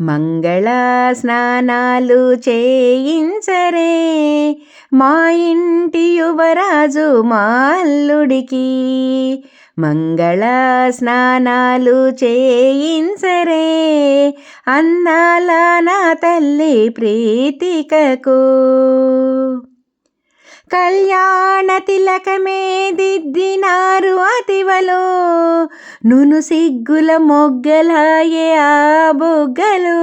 మంగళ స్నానాలు చేయించరే మా ఇంటి యువరాజు మా అల్లుడికి. మంగళ స్నానాలు చేయించరే అందాల నా తల్లి ప్రీతికకు. కళ్యాణ తిలకమే దిద్దినారు అతివలో నును సిగ్గుల మొగ్గలాయే ఆ బొగ్గలు.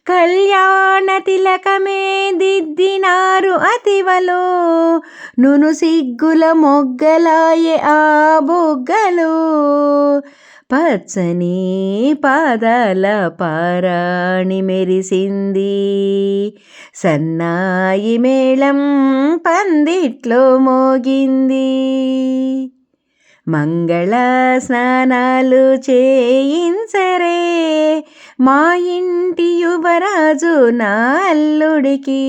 కళ్యాణ తిలకమే దిద్దినారు అతివలో నును సిగ్గుల మొగ్గలాయే ఆ బొగ్గలు. పచ్చని పాదాల పారాణి మెరిసింది, సన్నాయి మేళం పందిట్లో మోగింది. మంగళ స్నానాలు చేయించరే మా ఇంటి యువరాజు నా అల్లుడికి.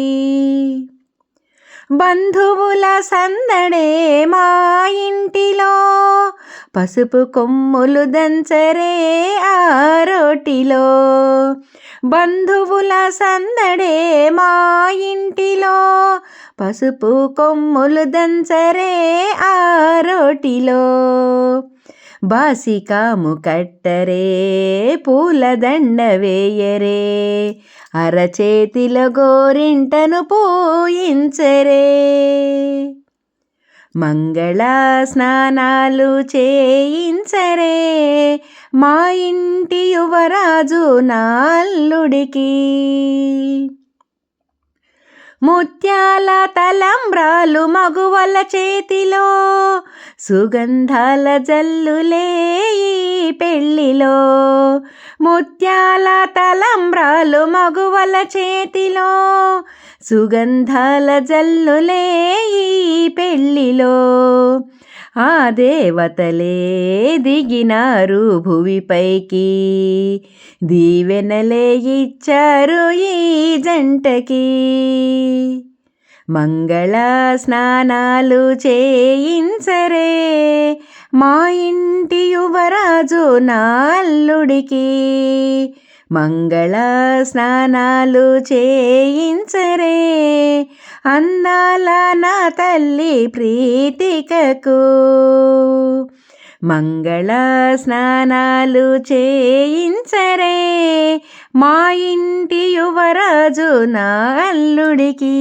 బంధువుల సందడే మా ఇంటిలో పసుపు కొమ్ములు దంచరే ఆ రోటిలో. బంధువుల సందడే మా ఇంటిలో పసుపు కొమ్ములు దంచరే ఆ రోటిలో. బాసికాము కట్టరే పూలదండ వేయరే అరచేతిలో గోరింటను పూయించరే. మంగళ స్నానాలు చేయించరే మా ఇంటి యువరాజు నా అల్లుడికి. ముత్యాల తలంబ్రాలు మగువల చేతిలో సుగంధాల జల్లులే ఈ పెళ్ళిలో. ముత్యాల తలంబ్రాలు మగువల చేతిలో సుగంధాల జల్లులే ఈ పెళ్ళిలో. ఆ దేవతలే దిగినారు భువిపైకి, దీవెనలే ఇచ్చారు ఈ జంటకి. మంగళ స్నానాలు చేయించరే మా ఇంటి యువరాజు నా అల్లుడికి. మంగళ స్నానాలు చేయించరే అందాల నా తల్లి ప్రీతికకు. మంగళ స్నానాలు చేయించరే మా ఇంటి యువరాజు నా అల్లుడికి.